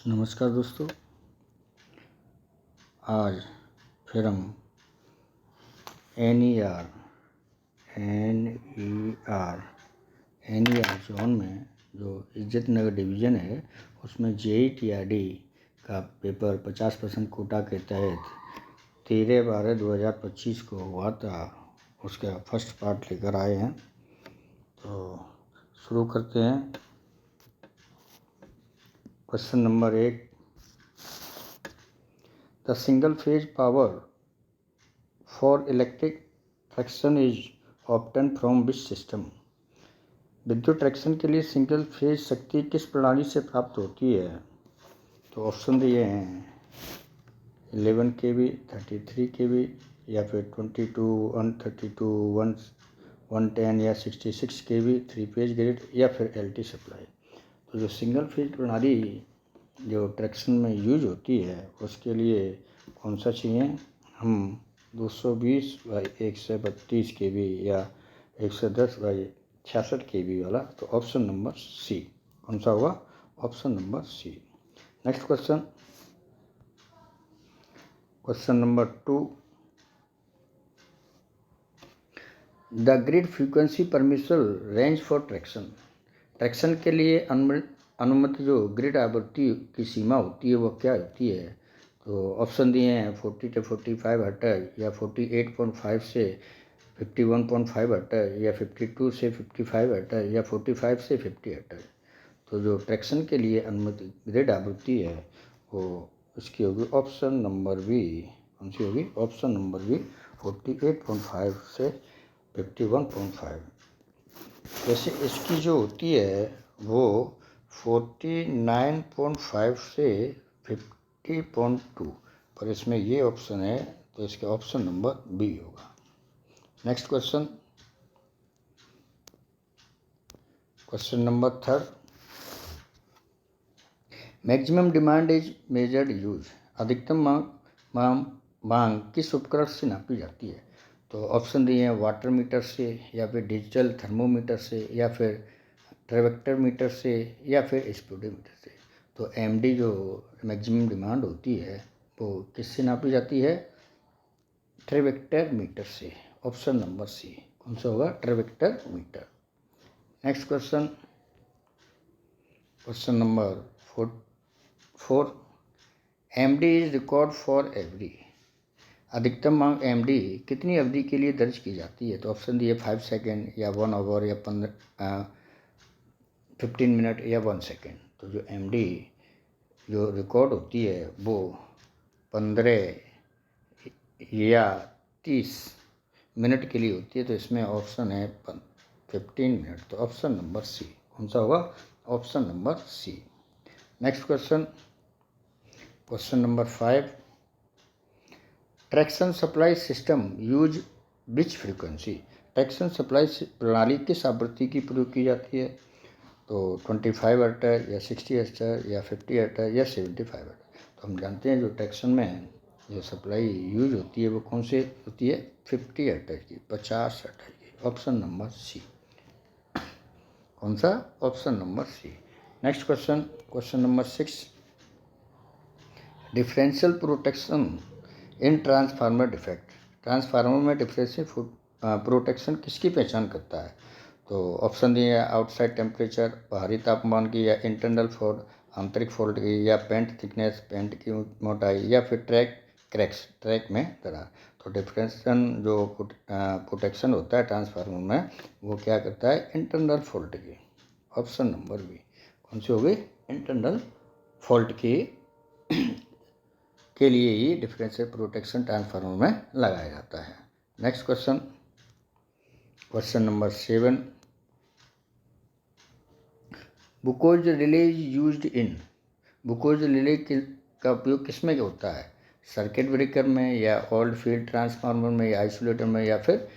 नमस्कार दोस्तों, आज फिर हम एन ई आर जोन में जो इज्जत नगर डिवीज़न है उसमें JEE-TRD का पेपर 50% कोटा के तहत 13/12/2025 को हुआ था। उसका फर्स्ट पार्ट लेकर आए हैं, तो शुरू करते हैं। Question number 1, the single phase power for electric traction is obtain from which system. विद्युत ट्रैक्शन के लिए सिंगल फेज शक्ति किस प्रणाली से प्राप्त होती है? तो ऑप्शन दिए हैं 11 kV, 33 kV या फिर 22, 132, 110 या 66 kV 3 फेज ग्रिड या फिर LT सप्लाई। तो जो सिंगल फेज प्रणाली जो ट्रैक्शन में यूज होती है उसके लिए कौन सा चाहिए? हम 220/132 kV या 110/66 kV वाला, तो ऑप्शन नंबर सी। कौन सा होगा? Option number C. Next question number 2, the grid frequency permission range for traction. Traction के लिए अनुमति जो ग्रिड आवृत्ति की सीमा होती है वो क्या होती है? तो ऑप्शन दिए हैं 40 से 45 हर्ट्ज या 48.5 से 51.5 हर्ट्ज या 52 से 55 हर्ट्ज या 45 से 50 हर्ट्ज। तो जो ट्रैक्शन के लिए अनुमति ग्रिड आवृत्ति है वो इसकी होगी ऑप्शन नंबर बी। कौन सी होगी? ऑप्शन नंबर बी, 48.5 से 51.5। वैसे इसकी जो होती है वो 49.5 से 50.2, पर इसमें ये ऑप्शन है तो इसका ऑप्शन नंबर बी होगा। Next question number 3, maximum demand is measured use. अधिकतम मांग किस उपकरण से नापी जाती है? तो ऑप्शन दिए हैं वाटर मीटर से या फिर डिजिटल थर्मोमीटर से या फिर ट्रेवेक्टर मीटर से या फिर स्पीडोमीटर से। तो MD जो मैक्सिमम डिमांड होती है वो किससे नापी जाती है? ट्रेवेक्टर मीटर से। Option number C. कौन सा होगा? Trivector meter. Next question number 4, MD is record for every. अधिकतम मांग MD कितनी अवधि के लिए दर्ज की जाती है? तो ऑप्शन दिए 5 सेकेंड या 1 आवर या 15 मिनट या 1 सेकेंड। तो जो MD जो रिकॉर्ड होती है वो 15 या 30 मिनट के लिए होती है। तो इसमें ऑप्शन है 15 मिनट। तो ऑप्शन नंबर सी। कौन सा होगा? Option number C. Next question number 5, traction supply system use which frequency. Traction supply प्रणाली किस आवृत्ति की प्रयोग की जाती है? तो 25 हर्ट्ज या 60 हर्ट्ज या 50 हर्ट्ज या 75 हर्ट्ज। तो हम जानते हैं जो ट्रैक्शन में जो सप्लाई यूज होती है वो कौन सी होती है? 50 हर्ट्ज की, 50 हर्ट्ज की। Option number C. कौन सा? Option number C. Next question number 6, differential protection in transformer defect. Transformer में डिफरेंशियल प्रोटेक्शन किसकी पहचान करता है? तो ऑप्शन दिए हैं आउटसाइड टेम्परेचर, बाहरी तापमान की, या इंटरनल फॉल्ट, आंतरिक फॉल्ट की, या पेंट थिकनेस, पेंट की मोटाई, या फिर ट्रैक में दरार। तो डिफरेंशियल जो प्रोटेक्शन होता है ट्रांसफार्मर में वो क्या करता है? इंटरनल फॉल्ट की। Option number B. कौन सी होगी? इंटरनल फॉल्ट की के लिए ही डिफरेंशियल प्रोटेक्शन ट्रांसफार्मर में लगाया जाता है। Next question number 7, Buchholz relay used in. Buchholz relay का उपयोग किस में होता है? सर्किट ब्रेकर में या ओल्ड फील्ड ट्रांसफार्मर में या आइसोलेटर में या फिर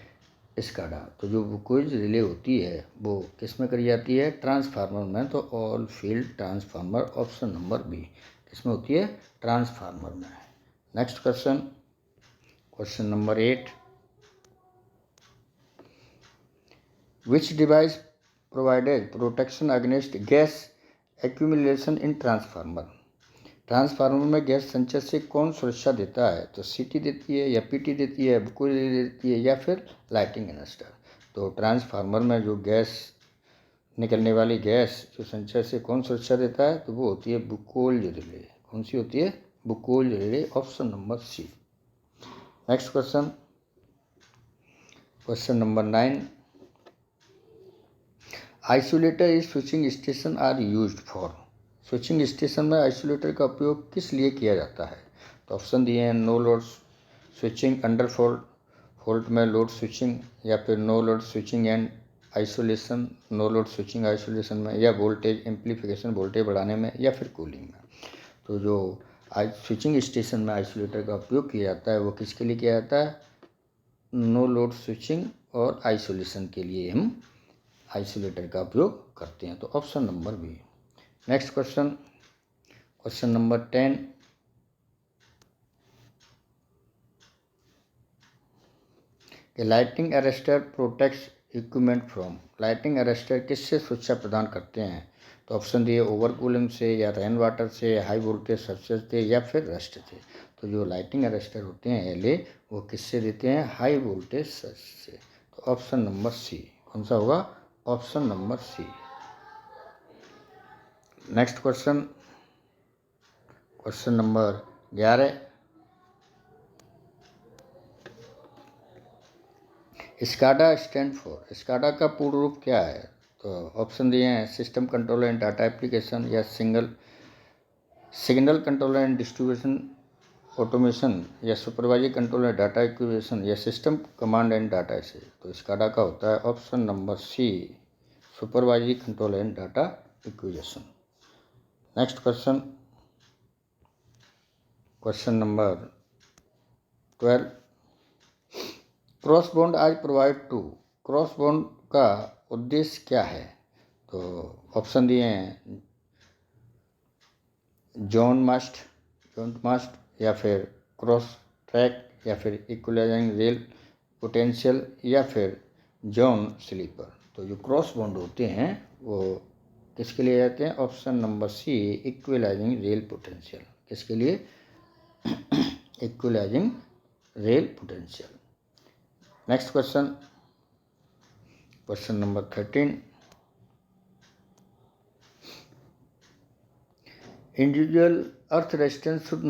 स्काडा। तो जो बुकोज रिले होती है वो किस में करी जाती है? ट्रांसफार्मर में। तो all field transformer, option number B. किसमें होती है? ट्रांसफार्मर में। Next question number 8, which device provided protection against gas accumulation in transformer. Transformer में गैस संचय से कौन सुरक्षा देता है? तो सीटी देती है या पीटी देती है, बुकोल देती है या फिर लाइटिंग इनस्टर। तो ट्रांसफार्मर में जो गैस निकलने वाली गैस जो संचय से कौन सुरक्षा देता है? तो वो होती है बुकोल रिले। कौन सी होती है? Buchholz relay. Option number C. Next question, question number 9, isolator is switching station are used for. Switching station में आइसोलेटर का उपयोग किस लिए किया जाता है? तो ऑप्शन दिए हैं, no load switching under fault में लोड स्विचिंग, या फिर no load switching and isolation, no load switching isolation में, या वोल्टेज एम्पलीफिकेशन वोल्टेज बढ़ाने में, या फिर कूलिंग में। तो जो स्विचिंग स्टेशन में आइसोलेटर का उपयोग किया जाता है वो किसके लिए किया जाता है? नो लोड स्विचिंग और आइसोलेशन के लिए हम आइसोलेटर का उपयोग करते हैं। तो option number B. Next question, question number 10, lighting arrester protects equipment from. Lighting arrester किससे सुरक्षा प्रदान करते हैं? तो ऑप्शन दिए, ओवर कूलिंग से, या रेन वाटर से, हाई वोल्टेज सर्चर से, या फिर रस्ट से। तो जो लाइटिंग अरेस्टर होते हैं एलए वो किससे देते हैं? हाई वोल्टेज सर्च से। तो ऑप्शन नंबर सी। कौन सा होगा? Option number C. Next question, question number 11, SCADA stand for. SCADA का पूर्ण रूप क्या है? तो ऑप्शन दिए हैं, system control and data application, या signal control and distribution automation, या supervisory control and data acquisition, या सिस्टम कमांड एंड डाटा ऐसे। तो स्काडा का होता है option number C, supervisory control and data acquisition. Next question, question number 12, cross bond आज provide to. Cross bond का उद्देश्य क्या है? तो ऑप्शन दिए हैं, जॉन मास्ट, या फिर क्रॉस ट्रैक, या फिर इक्वलाइजिंग रेल पोटेंशियल, या फिर जॉन स्लीपर। तो जो क्रॉस बॉन्ड होते हैं वो किसके लिए जाते हैं? Option number C, equalising rail potential. किसके लिए? Equalising rail potential. Next question, question number 13, individual earth resistance should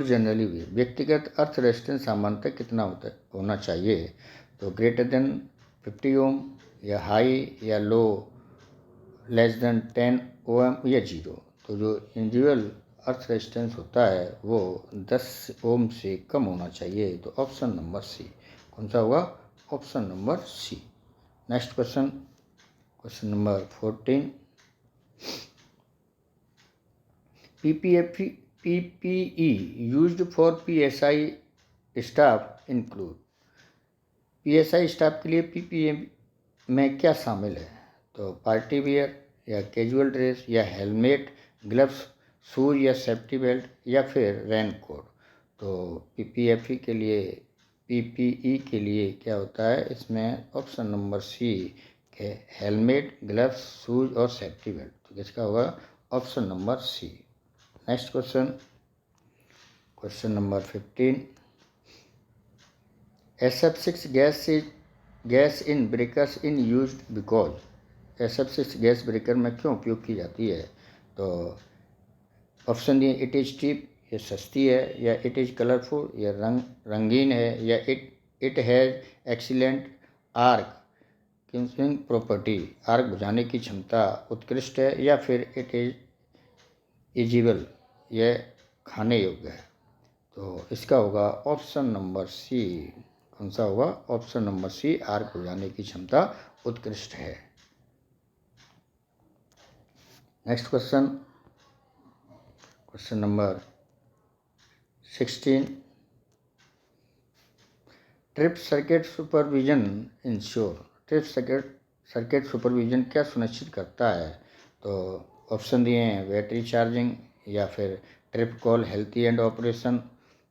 generally be. व्यक्तिगत अर्थ रेजिस्टेंस सामान्यतः कितना होना चाहिए? तो ग्रेटर देन 50 ओम, या हाई या लो, लेस देन 10 ओम, या 0। तो जो इंडिविजुअल अर्थ रेजिस्टेंस होता है वो 10 ओम से कम होना चाहिए। तो ऑप्शन नंबर सी। कौन सा होगा? Option number C. Next question, question number 14, PPE used for PSI staff include. PSI staff के लिए PPE में क्या शामिल है? तो पार्टी वियर, या कैजुअल ड्रेस, या हेलमेट, ग्लव्स, शूज, या सेफ्टी बेल्ट, या फिर रेन कोट। तो PPE के लिए क्या होता है इसमें? ऑप्शन नंबर सी के हेलमेट, ग्लव्स, शूज और सेफ्टी बेल्ट। तो किसका होगा? Option number C. Next question, question number 15, SF6 gas in breakers in used because. SF6 gas breaker में क्यों उपयोग की जाती है? तो ऑप्शन दिए, इट इज़ चीप, ये सस्ती है, या इट इज़ कलरफुल, या रंगीन है, या it has excellent arc quenching property, arc बुझाने की क्षमता उत्कृष्ट है, या फिर इट इज़ इजिबल, यह खाने योग्य है। तो इसका होगा ऑप्शन नंबर सी। कौन सा होगा? ऑप्शन नंबर सी, आर्क बुझाने की क्षमता उत्कृष्ट है। Next question, question number 16, trip circuit supervision ensure. Trip circuit supervision क्या सुनिश्चित करता है? तो ऑप्शन दिए हैं, बैटरी चार्जिंग, या फिर trip call healthy and operation,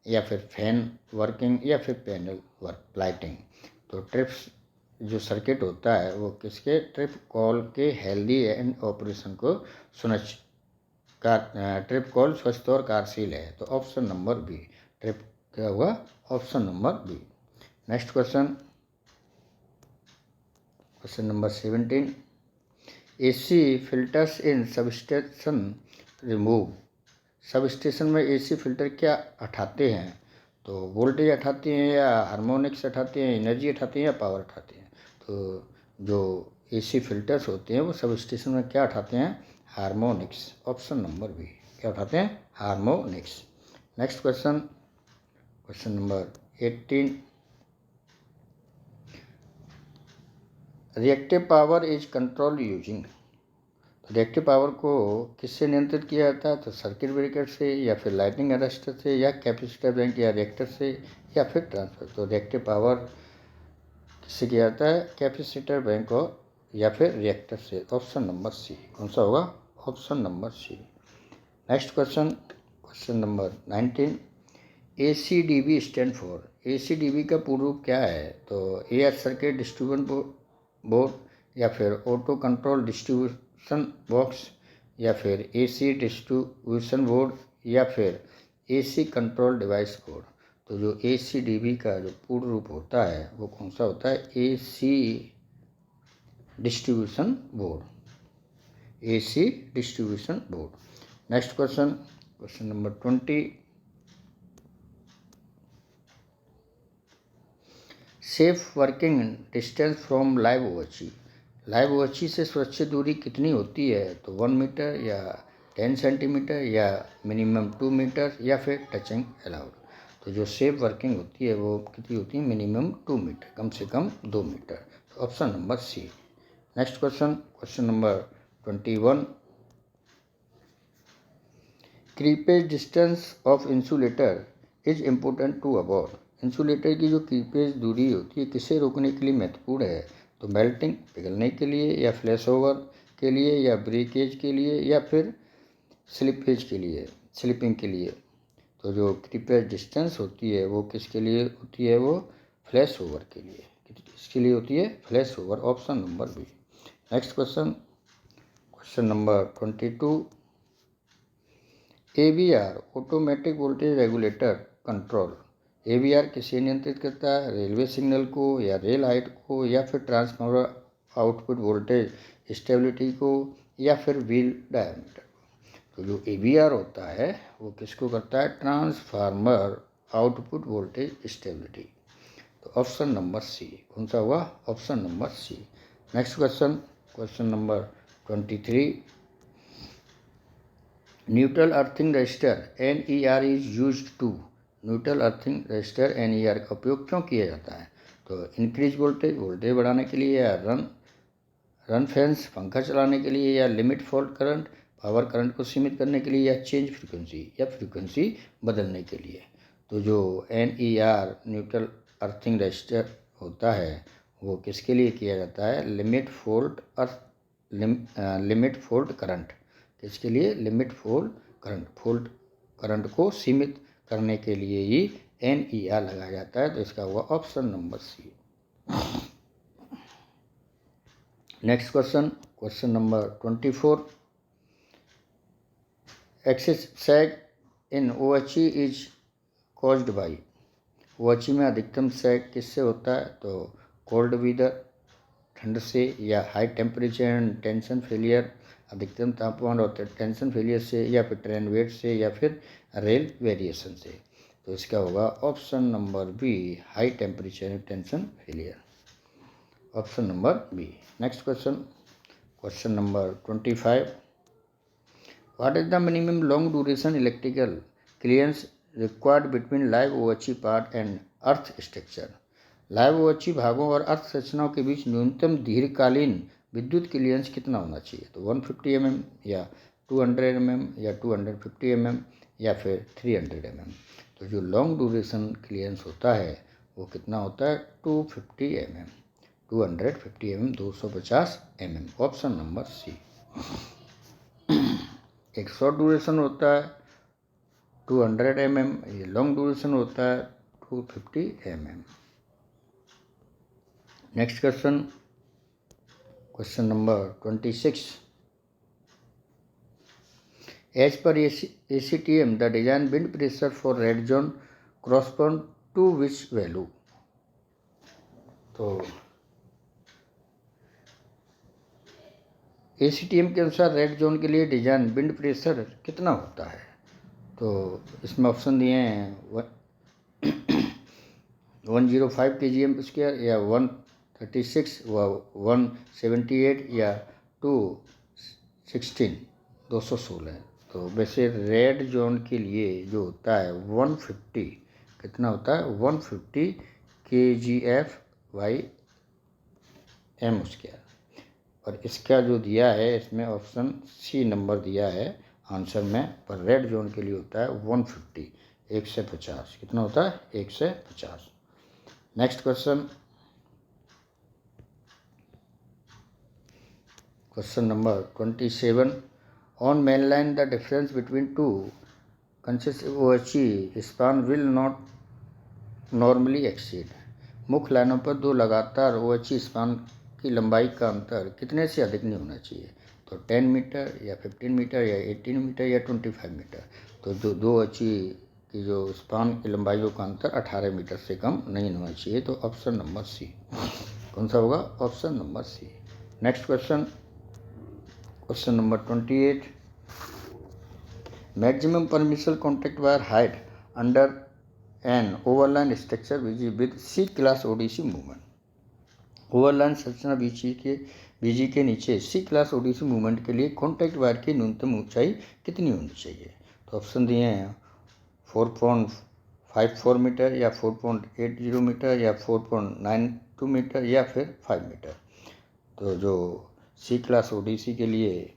या फिर फैन वर्किंग, या फिर पैनल वर्क लाइटिंग। तो ट्रिप्स जो सर्किट होता है वो किसके? ट्रिप कॉल के हेल्दी एंड ऑपरेशन को सुनिश्चित ट्रिप कॉल स्वस्थ और कार्यशील है। तो ऑप्शन नंबर बी, ट्रिप क्या होगा, option number B. Next question, question number 17, AC filters in substation remove. सबस्टेशन में एसी फिल्टर क्या हटाते हैं? तो वोल्टेज हटाते हैं, या हार्मोनिक्स हटाते हैं, एनर्जी हटाते हैं, या पावर हटाते हैं? तो जो एसी फिल्टर्स होते हैं वो सबस्टेशन में क्या हटाते हैं? हार्मोनिक्स। ऑप्शन नंबर बी, क्या उठाते हैं? Harmonics. Next question, question number 18, reactive power is control using. Reactive power को किससे नियंत्रित किया जाता है? तो सर्किट ब्रेकर से, या फिर लाइटनिंग अरेस्टर से, या कैपेसिटर बैंक या रिएक्टर से, या फिर ट्रांसफर। तो रिएक्टिव पावर किससे किया जाता है? कैपेसिटर बैंक और या फिर रिएक्टर से। ऑप्शन नंबर सी, कौन सा होगा? Option number C. Next question, question number 19, ACDB stand for. ACDB का पूर्ण रूप क्या है? तो एयर सर्किट डिस्ट्रीब्यूशन बोर्ड, या फिर ऑटो कंट्रोल डिस्ट्रीब्यूशन बॉक्स, या फिर AC डिस्ट्रीब्यूशन बोर्ड, या फिर AC कंट्रोल डिवाइस बोर्ड। तो जो ACDB का जो पूर्ण रूप होता है वो कौन सा होता है? AC distribution board, AC distribution board. Next question, question number 20, safe working distance from live OHE. Live OHE से सुरक्षित दूरी कितनी होती है? तो 1 मीटर, या 10 सेंटीमीटर, या मिनिमम 2 मीटर, या फिर टचिंग अलाउड। तो जो सेफ वर्किंग होती है वो कितनी होती है? मिनिमम 2 मीटर, कम से कम 2 मीटर। तो option number C. Next question, question number 21, creepage distance of insulator is important to avoid. Insulator की जो क्रीपेज दूरी होती है किसे रोकने के लिए महत्वपूर्ण है? तो मेल्टिंग, पिघलने के लिए, या फ्लैश ओवर के लिए, या ब्रेकेज के लिए, या फिर स्लिपेज के लिए, स्लिपिंग के लिए। तो जो क्रीपेज डिस्टेंस होती है वो किसके लिए होती है? वो फ्लैश ओवर के लिए। किसके लिए होती है? Flash over. Option number B. Next question, question number 22, AVR automatic voltage regulator control. AVR किसे नियंत्रित करता है? रेलवे सिग्नल को, या रेल हाइट को, या फिर ट्रांसफार्मर आउटपुट वोल्टेज स्टेबिलिटी को, या फिर व्हील डायमीटर। तो जो AVR होता है वो किसको करता है? Transformer output voltage stability. तो ऑप्शन नंबर सी, कौन सा हुआ? Option number C. Next question, question number 23, neutral earthing register NER is used to. Neutral earthing register NER का उपयोग क्यों किया जाता है? तो इंक्रीज वोल्टेज, वोल्टेज बढ़ाने के लिए, या रन फैंस, पंखा चलाने के लिए, या limit fault current, power current को सीमित करने के लिए, या चेंज फ्रीक्वेंसी, या फ्रीक्वेंसी बदलने के लिए। तो जो NER न्यूट्रल अर्थिंग रजिस्टर होता है वो किसके लिए किया जाता है? Limit fault current. इसके लिए लिमिट फॉल्ट करंट को सीमित करने के लिए ही NER लगाया जाता है। तो इसका हुआ option number C. Next question, question number 24, excess sag in OHE is caused by. OHE में अधिकतम सैग किससे होता है? तो कोल्ड वेदर, ठंड से, या high temperature and tension failure, अधिकतम तापमान और टेंशन फेलियर से, या फिर ट्रेन वेट से, या फिर रेल वेरिएशन से। तो इसका होगा option number B, high temperature and tension failure. Option number B. Next question, question number 25, what is the minimum long duration electrical clearance required between live OHE part and earth structure. Live OHE भागों और अर्थ संरचनाओं के बीच न्यूनतम दीर्घकालीन विद्युत clearance कितना होना चाहिए? तो 150 mm, या 200 mm, या 250 mm, या फिर 300 mm। तो जो लॉन्ग ड्यूरेशन क्लियरेंस होता है वो कितना होता है? 250 mm, 250 mm, 250 mm। Option number C. एक शॉर्ट ड्यूरेशन होता है 200 mm, ये लॉन्ग ड्यूरेशन होता है 250 mm। Next question, question number 26, As per ACTM, the design wind pressure for red zone correspond to which value? तो ACTM के अनुसार red zone के लिए डिजाइन विंड प्रेशर कितना होता है? तो इसमें ऑप्शन दिए हैं 105 kgm² या 136 व 178 या 216 तो वैसे रेड जोन के लिए जो होता है 150, कितना होता है 150 kgf/m²। और इसका जो दिया है इसमें ऑप्शन सी नंबर दिया है आंसर में, पर रेड जोन के लिए होता है 150, 1 से 50। कितना होता है 1 से 50। Next question number 27। On main line the difference between two consecutive OHE span will not normally exceed. मुख्य लाइनों पर दो लगातार OHE स्पान की लंबाई का अंतर कितने से अधिक नहीं होना चाहिए? तो 10 मीटर या 15 मीटर या 18 मीटर या 25 मीटर। तो जो दो OHE की जो स्पान की लंबाइयों का अंतर 18 मीटर से कम नहीं होना चाहिए। तो ऑप्शन नंबर सी। कौन सा होगा? Option number C. Next question number 28। Maximum permissible contact wire height under an overline structure with C class ODC movement. ओवरलाइन संरचना बीजी के नीचे सी क्लास ODC मूवमेंट के लिए कॉन्टैक्ट वायर की न्यूनतम ऊंचाई कितनी होनी चाहिए? तो ऑप्शन दिए हैं 4.54 मीटर या 4.80 मीटर या 4.92 मीटर या फिर 5 मीटर। तो जो सी क्लास ODC के लिए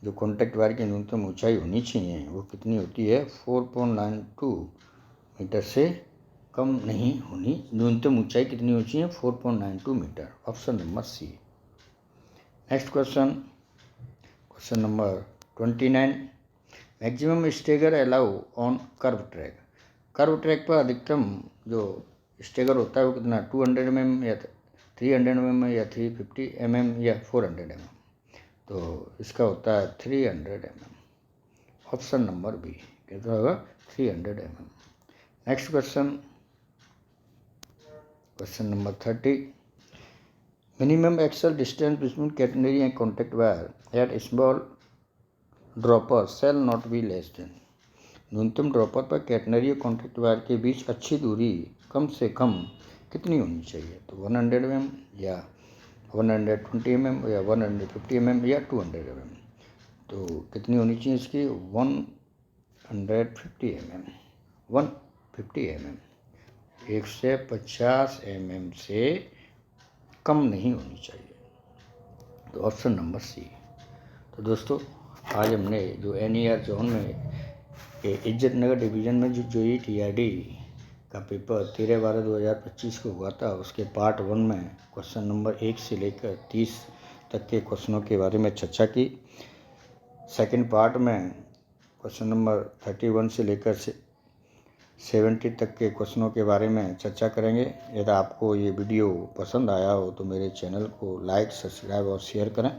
जो कॉन्टैक्ट वायर की न्यूनतम ऊंचाई होनी चाहिए वो कितनी होती है? 4.92 मीटर से कम नहीं होनी। न्यूनतम ऊंचाई कितनी होनी चाहिए? 4.92 metre. Option number C. Next question number 29। Maximum stagger allow on curve track. Curve track पर अधिकतम जो स्टेगर होता है वो कितना? 200 mm या 300 mm या 350 mm या 400 mm। तो इसका होता है 300 mm। Option number B. कितना होगा? 300 mm। Next question number 30। Minimum axle distance between catenary and contact wire at small dropper shall not be less than. न्यूनतम ड्रॉपर पर कैटेनरी और कॉन्टैक्ट वायर के बीच अच्छी दूरी कम से कम कितनी होनी चाहिए? तो 100 mm या 120 mm या 150 mm या 200 mm। तो कितनी होनी चाहिए इसकी? 150 mm। 150 mm 150 mm से कम नहीं होनी चाहिए। तो ऑप्शन नंबर सी। तो दोस्तों आज हमने जो NER जोन में इज्जतनगर डिवीज़न में जो JEE TRD का पेपर 13/12/2025 को हुआ था उसके पार्ट 1 में क्वेश्चन नंबर 1 से लेकर 30 तक के क्वेश्चनों के बारे में चर्चा की। सेकंड पार्ट में क्वेश्चन नंबर 31 से लेकर 70 तक के क्वेश्चनों के बारे में चर्चा करेंगे। यदि आपको ये वीडियो पसंद आया हो तो मेरे चैनल को लाइक, सब्सक्राइब और शेयर करें।